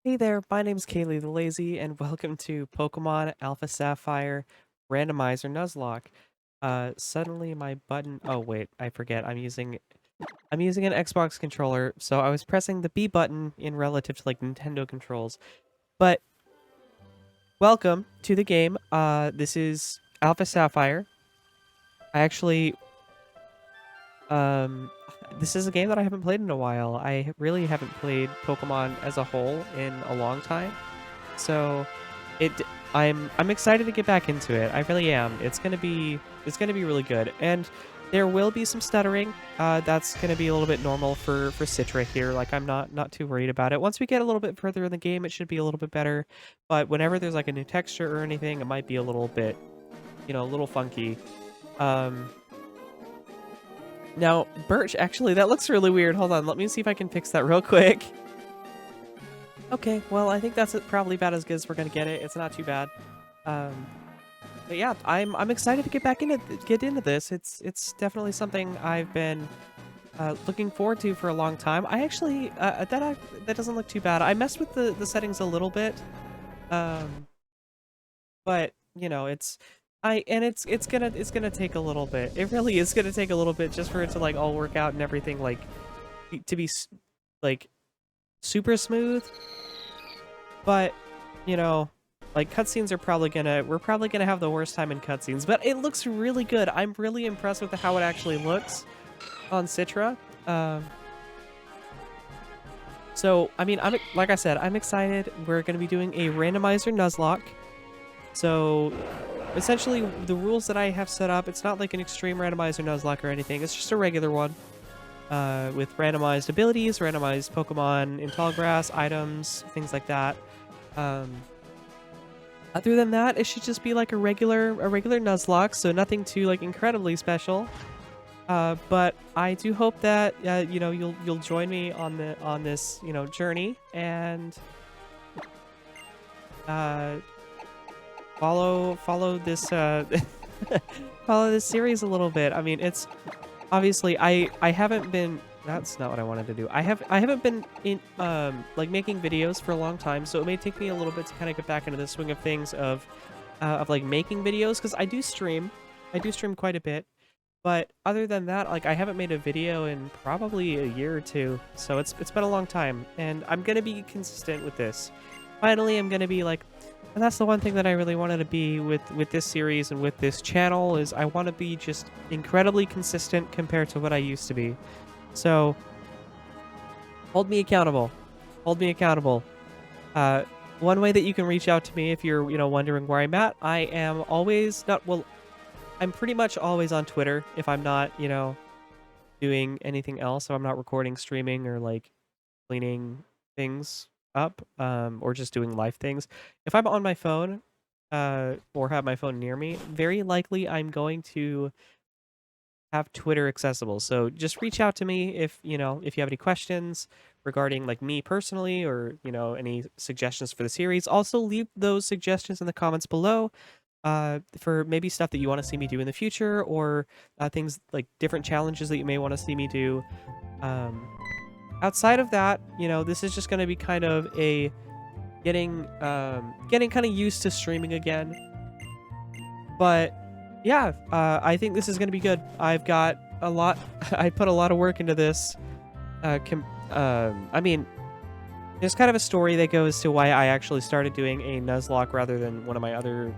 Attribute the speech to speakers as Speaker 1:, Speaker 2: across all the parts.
Speaker 1: Hey there, my name's Kaylee the Lazy, and welcome to Pokemon Alpha Sapphire Randomizer Nuzlocke. Suddenly my button. Oh wait, I forget. I'm using an Xbox controller, so I was pressing the B button in relative to like Nintendo controls. But welcome to the game. This is Alpha Sapphire. I actually um this is a game that I haven't played in a while. I really haven't played Pokemon as a whole in a long time. So it I'm excited to get back into it. I really am. It's gonna be really good. And there will be some stuttering. That's gonna be a little bit normal for Citra here. Like I'm not too worried about it. Once we get a little bit further in the game, it should be a little bit better. But whenever there's like a new texture or anything, it might be a little bit, a little funky. Um Now, Birch, actually, that looks really weird. Hold on, let me see if I can fix that real quick. Okay, well, I think that's probably about as good as we're gonna get it. It's not too bad. Um, but yeah, I'm excited to get into this. It's definitely something I've been looking forward to for a long time. I actually that doesn't look too bad. I messed with the settings a little bit, um, but it's it's gonna take a little bit. It really is gonna take a little bit just for it to like all work out and everything like to be like super smooth. But, you know, like cutscenes are we're probably gonna have the worst time in cutscenes, but it looks really good. I'm really impressed with how it actually looks on Citra. Um, so, I mean, like I said, I'm excited. We're gonna be doing a randomizer Nuzlocke. So, essentially, the rules that I have set up, it's not like an extreme randomizer Nuzlocke or anything. It's just a regular one. With randomized abilities, randomized Pokemon in tall grass, items, things like that. Um, Other than that, it should just be like a regular Nuzlocke, so nothing too like incredibly special. But I do hope that you'll join me on this journey and uh, follow this follow this series a little bit. I mean, it's obviously I haven't been. That's not what I wanted to do. I haven't been in like making videos for a long time, so it may take me a little bit to kind of get back into the swing of things of like making videos because I do stream. I do stream quite a bit, but other than that, like I haven't made a video in probably a year or two, so it's been a long time, and I'm gonna be consistent with this. Finally, I'm gonna be like, and that's the one thing that I really wanted to be with this series and with this channel is I want to be just incredibly consistent compared to what I used to be. So hold me accountable. Hold me accountable. Uh, One way that you can reach out to me if you're wondering where I'm at, I am always not well. I'm pretty much always on Twitter if I'm not doing anything else. So I'm not recording, streaming, or like cleaning things up, or just doing live things. If I'm on my phone, or have my phone near me, very likely I'm going to have Twitter accessible. So just reach out to me if you have any questions regarding like me personally or, any suggestions for the series. Also leave those suggestions in the comments below for maybe stuff that you want to see me do in the future or things like different challenges that you may want to see me do. Um, Outside of that, this is just going to be kind of a getting kind of used to streaming again. But yeah, I think this is going to be good. I've got a lot. I put a lot of work into this. I mean, there's kind of a story that goes to why I actually started doing a Nuzlocke rather than one of my other,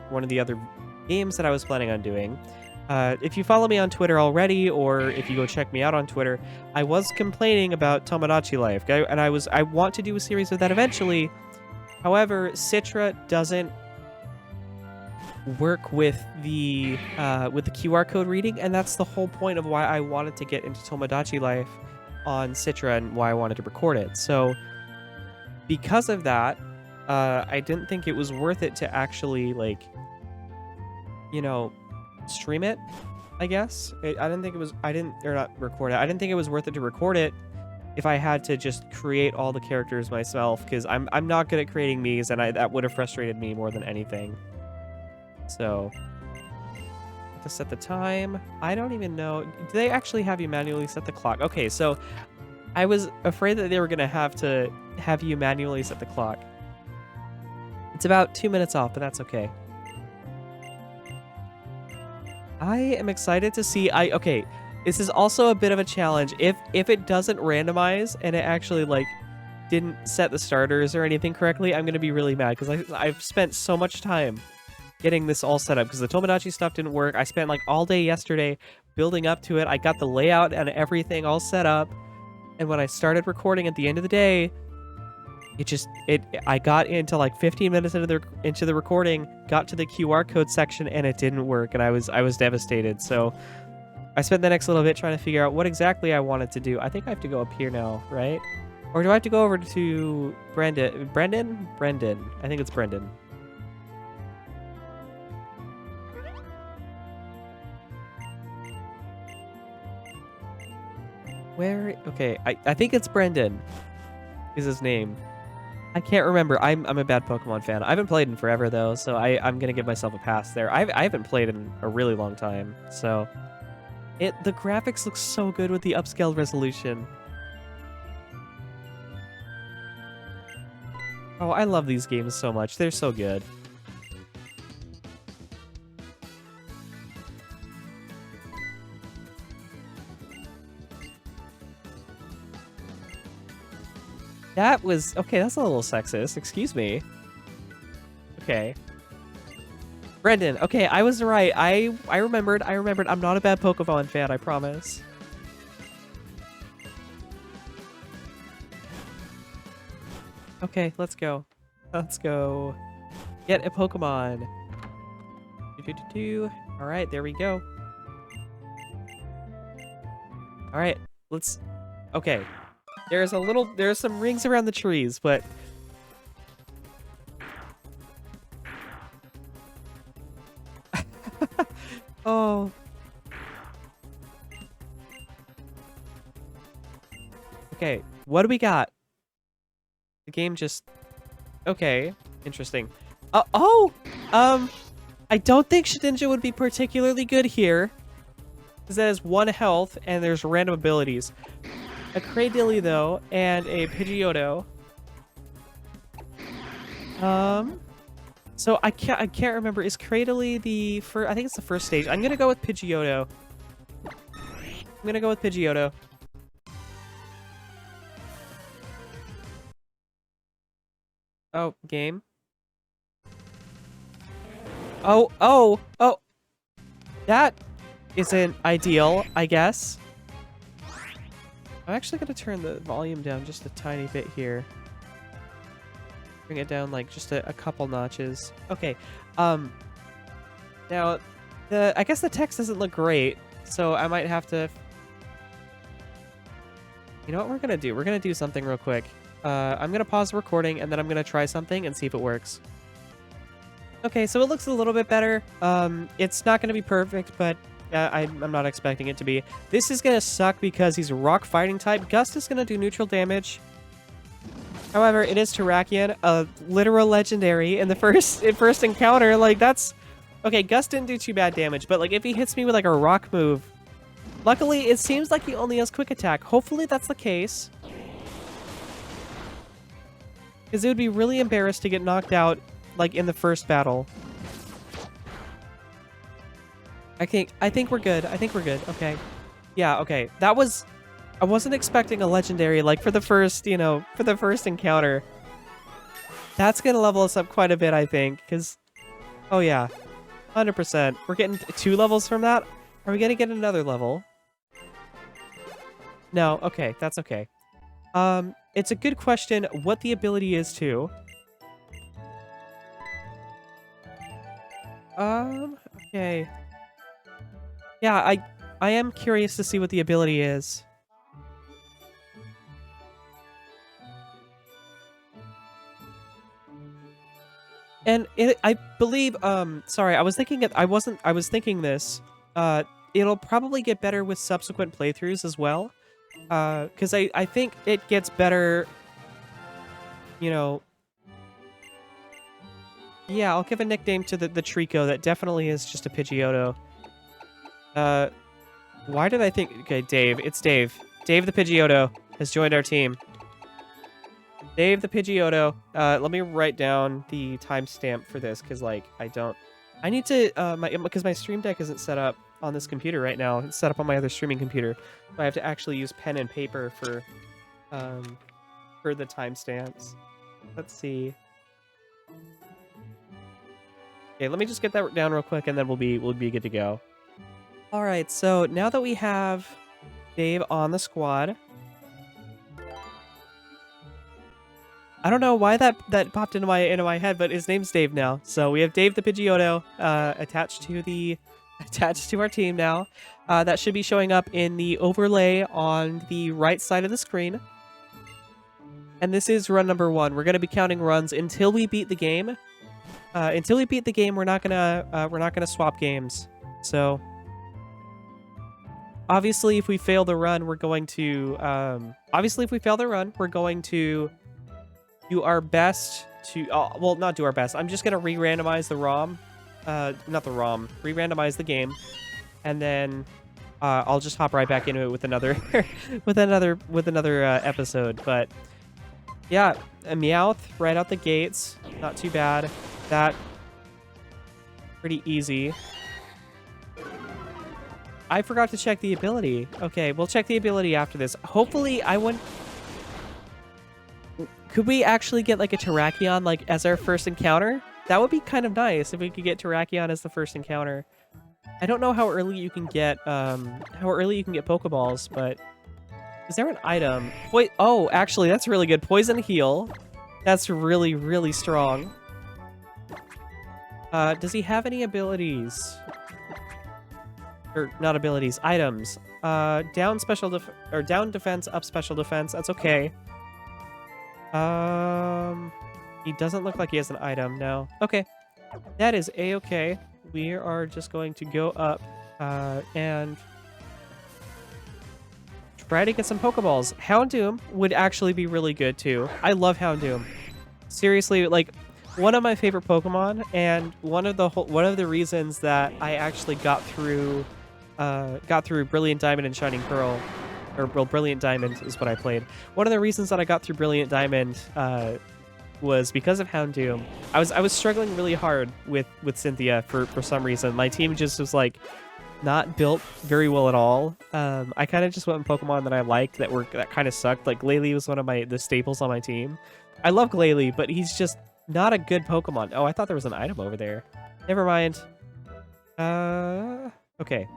Speaker 1: one of the other games that I was planning on doing. If you follow me on Twitter already, or if you go check me out on Twitter, I was complaining about Tomodachi Life, okay? And I want to do a series of that eventually. However, Citra doesn't work with the QR code reading, and that's the whole point of why I wanted to get into Tomodachi Life on Citra and why I wanted to record it. So because of that, I didn't think it was worth it to actually like, stream it. I guess I didn't think it was. I didn't or not record it. I didn't think it was worth it to record it if I had to just create all the characters myself, because I'm not good at creating Miis, and that would have frustrated me more than anything. So, to set the time, I don't even know. Do they actually have you manually set the clock? Okay, so I was afraid that they were gonna have to have you manually set the clock. It's about 2 minutes off, but that's okay. I am excited to see. Okay. This is also a bit of a challenge. If it doesn't randomize and it actually like didn't set the starters or anything correctly, I'm gonna be really mad because I've spent so much time getting this all set up because the Tomodachi stuff didn't work. I spent like all day yesterday building up to it. I got the layout and everything all set up, and when I started recording at the end of the day, I got into like 15 minutes into the recording, got to the QR code section, and it didn't work, and I was devastated. So I spent the next little bit trying to figure out what exactly I wanted to do. I think I have to go up here now, right? Or do I have to go over to Brendan? Brendan. I think it's Brendan. Where? Okay, I think it's Brendan is his name. I can't remember. I'm a bad Pokemon fan. I haven't played in forever, though, so I'm going to give myself a pass there. I haven't played in a really long time, so... The graphics look so good with the upscaled resolution. Oh, I love these games so much. They're so good. That was... Okay, that's a little sexist. Excuse me. Okay. Brendan, okay, I was right. I remembered. I'm not a bad Pokemon fan, I promise. Okay, let's go. Let's go. Get a Pokemon. All right, there we go. All right, let's... Okay. There's some rings around the trees, but... Oh. Okay, what do we got? The game just... Okay, interesting. I don't think Shedinja would be particularly good here, because that has 1 health, and there's random abilities. A Cradily, though, and a Pidgeotto. So I can't remember. Is Cradily the first? I think it's the first stage. I'm gonna go with Pidgeotto. Oh, game. Oh. That isn't ideal, I guess. I'm actually gonna turn the volume down just a tiny bit here. Bring it down like just a couple notches. Okay. Now, I guess the text doesn't look great, so I might have to... You know what we're gonna do? We're gonna do something real quick. I'm gonna pause the recording, and then I'm gonna try something and see if it works. Okay, so it looks a little bit better. It's not gonna be perfect, but I'm not expecting it to be. This is gonna suck because he's a rock fighting type. Gust is gonna do neutral damage. However, it is Terrakion, a literal legendary in the first encounter. Like, that's... Okay, Gust didn't do too bad damage, but, like, if he hits me with, like, a rock move... Luckily, it seems like he only has quick attack. Hopefully that's the case. Because it would be really embarrassed to get knocked out, like, in the first battle. I think we're good. Okay. Yeah, okay. That was... I wasn't expecting a legendary, like, for the first encounter. That's gonna level us up quite a bit, I think, because... Oh, yeah. 100%. We're getting 2 levels from that? Are we gonna get another level? No, okay, that's okay. It's a good question what the ability is, too. Okay. Yeah, I am curious to see what the ability is. And I believe, sorry, I was thinking this. It'll probably get better with subsequent playthroughs as well. Because I think it gets better, you know... Yeah, I'll give a nickname to the Trico that definitely is just a Pidgeotto. Why did I think... Okay, Dave. It's Dave. Dave the Pidgeotto. has joined our team. Dave the Pidgeotto. Let me write down the timestamp for this, because, like, I need to, because my Stream Deck isn't set up on this computer right now. It's set up on my other streaming computer. So I have to actually use pen and paper for the timestamps. Let's see. Okay, let me just get that down real quick, and then we'll be good to go. All right, so now that we have Dave on the squad, I don't know why that popped into my head, but his name's Dave now. So we have Dave the Pidgeotto attached to our team now. That should be showing up in the overlay on the right side of the screen. And this is run number 1. We're gonna be counting runs until we beat the game. Until we beat the game, we're not gonna swap games. So obviously, if we fail the run, we're going to do our best to, well, not do our best. I'm just going to re-randomize the ROM. Not the ROM. Re-randomize the game. And then I'll just hop right back into it with another with another episode. But yeah, a Meowth right out the gates. Not too bad. That pretty easy. I forgot to check the ability. Okay, we'll check the ability after this. Hopefully, I wouldn't... Could we actually get, like, a Terrakion, like, as our first encounter? That would be kind of nice if we could get Terrakion as the first encounter. I don't know how early you can get, Pokeballs, but... Is there an item? Wait, oh, actually, that's really good. Poison Heal. That's really, really strong. Does he have any abilities? Or not abilities, items. Down defense, up special defense. That's okay. He doesn't look like he has an item, no. Okay. That is a-okay. We are just going to go up and try to get some Pokeballs. Houndoom would actually be really good too. I love Houndoom. Seriously, like, one of my favorite Pokemon, and one of the reasons that I actually got through Brilliant Diamond and Shining Pearl, or well, Brilliant Diamond is what I played. One of the reasons that I got through Brilliant Diamond was because of Houndoom. I was struggling really hard with Cynthia for some reason. My team just was like not built very well at all. I kind of just went with Pokemon that I liked that kind of sucked. Like Glalie was one of the staples on my team. I love Glalie, but he's just not a good Pokemon. Oh, I thought there was an item over there. Never mind. Okay.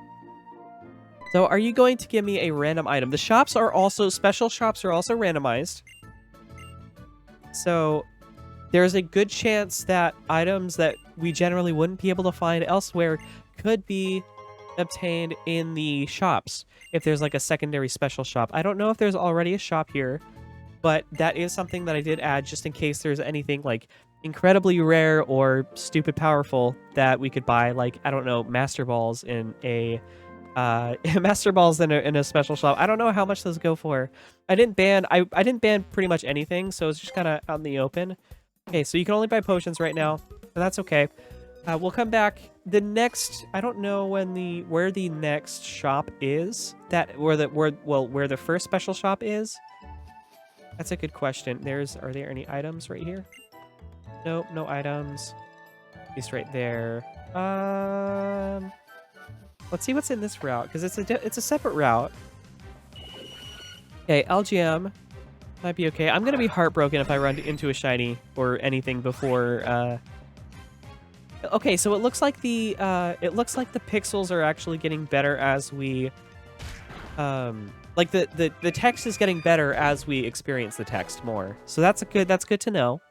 Speaker 1: So are you going to give me a random item? The shops are also, special shops are also randomized. So there's a good chance that items that we generally wouldn't be able to find elsewhere could be obtained in the shops if there's like a secondary special shop. I don't know if there's already a shop here, but that is something that I did add just in case there's anything like incredibly rare or stupid powerful that we could buy, like, I don't know, Master Balls in a Master Balls in a special shop. I don't know how much those go for. I didn't ban pretty much anything, so it's just kind of out in the open. Okay, so you can only buy potions right now, but that's okay. We'll come back. The next, I don't know where the next shop is. Where the first special shop is. That's a good question. Are there any items right here? Nope, no items. At least right there. Let's see what's in this route, because it's a separate route. Okay, LGM might be okay. I'm gonna be heartbroken if I run into a shiny or anything before. Okay, so it looks like the pixels are actually getting better as we, like the text is getting better as we experience the text more. So that's good to know.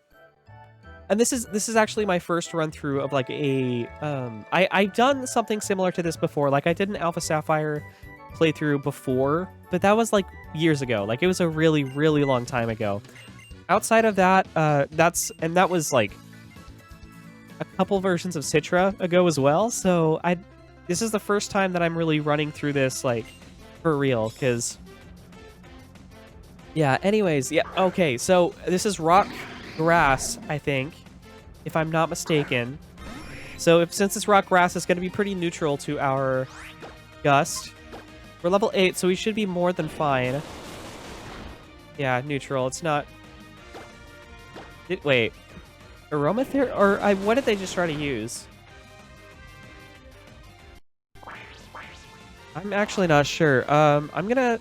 Speaker 1: And this is actually my first run through of like a I've done something similar to this before. Like I did an Alpha Sapphire playthrough before, but that was like years ago. Like it was a really, really long time ago. Outside of that, that was like a couple versions of Citra ago as well. So this is the first time that I'm really running through this like for real, because yeah, anyways, yeah, okay, so this is rock grass, I think, if I'm not mistaken. So since it's rock grass, it's going to be pretty neutral to our gust. We're level 8, so we should be more than fine. Yeah, neutral. It's not... Wait. Aromatherapy? Or what did they just try to use? I'm actually not sure. I'm gonna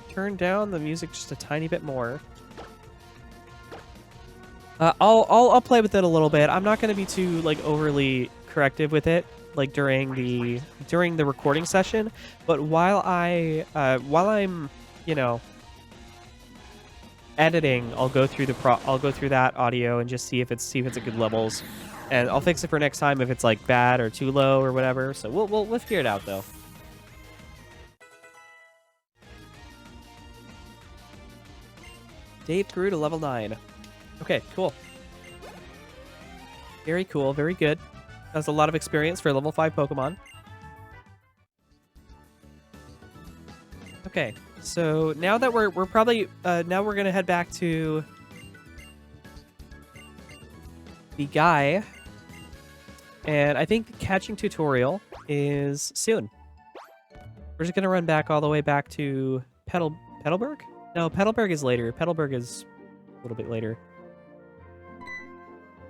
Speaker 1: turn down the music just a tiny bit more. I'll play with it a little bit. I'm not gonna be too like overly corrective with it, like during the recording session. But while I'm, you know, editing, I'll go through that audio and just see if it's a good levels, and I'll fix it for next time if it's like bad or too low or whatever. So we'll figure it out though. Dave grew to level 9. Okay, cool. Very cool, very good. That's a lot of experience for a level 5 Pokemon. Okay, so now that we're probably now we're gonna head back to the guy, and I think the catching tutorial is soon. We're just gonna run back all the way back to Petalburg? No, Petalburg is later. Petalburg is a little bit later.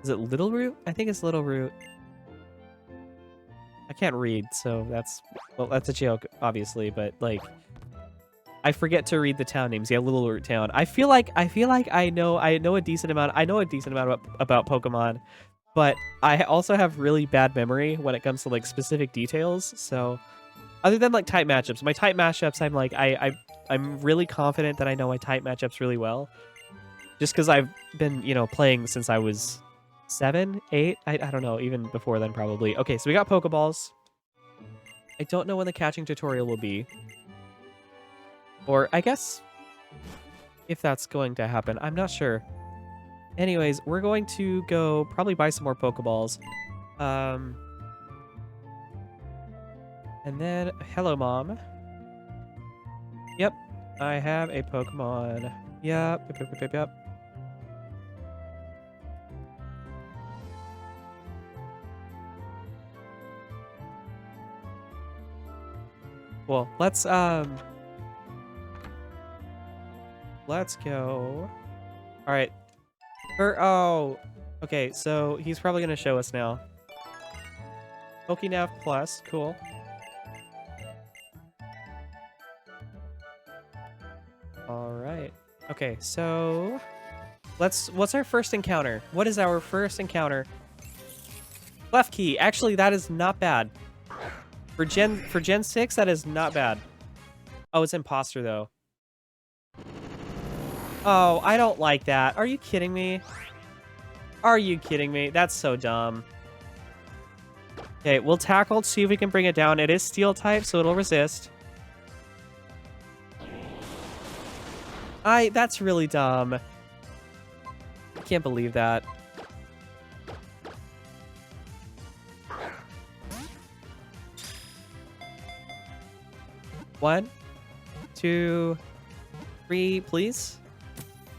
Speaker 1: Is it Little Root? I think it's Little Root. I can't read, so that's a joke, obviously, but like I forget to read the town names. Yeah, Little Root Town. I feel like I know a decent amount about Pokemon, but I also have really bad memory when it comes to like specific details. So other than like type matchups, my type matchups, I'm like I'm really confident that I know my type matchups really well, just because I've been, you know, playing since I was 7, 8. I don't know, even before then probably. Okay, so we got Pokeballs. I don't know when the catching tutorial will be, or I guess if that's going to happen. I'm not sure. Anyways, we're going to go probably buy some more Pokeballs. And then, hello, Mom. Yep, I have a Pokemon. Yep. Cool. Let's go. All right. Oh, okay. So he's probably gonna show us now. Pokénav Plus, cool. All right. Okay, so what's our first encounter? What is our first encounter? Klefki. Actually, that is not bad. For Gen 6, that is not bad. Oh, it's Imposter though. Oh, I don't like that. Are you kidding me? Are you kidding me? That's so dumb. Okay, we'll tackle to see if we can bring it down. It is Steel type, so it'll resist. That's really dumb. I can't believe that. One, 2, 3, please.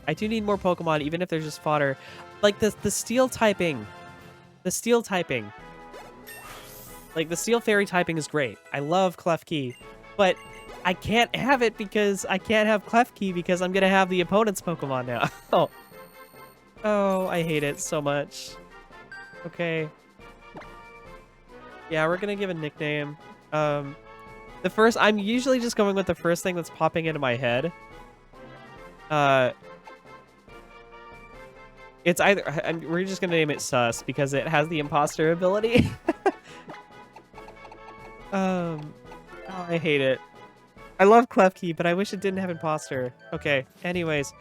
Speaker 1: I do need more Pokemon, even if they're just fodder. Like the Steel typing. The Steel typing. Like the Steel Fairy typing is great. I love Klefki, but I can't have it because I can't have Klefki because I'm gonna have the opponent's Pokemon now. Oh, I hate it so much. Okay. Yeah, we're gonna give a nickname. I'm usually just going with the first thing that's popping into my head. It's either we're just gonna name it Sus because it has the imposter ability. Oh, I hate it. I love Klefki, but I wish it didn't have imposter. Okay, anyways,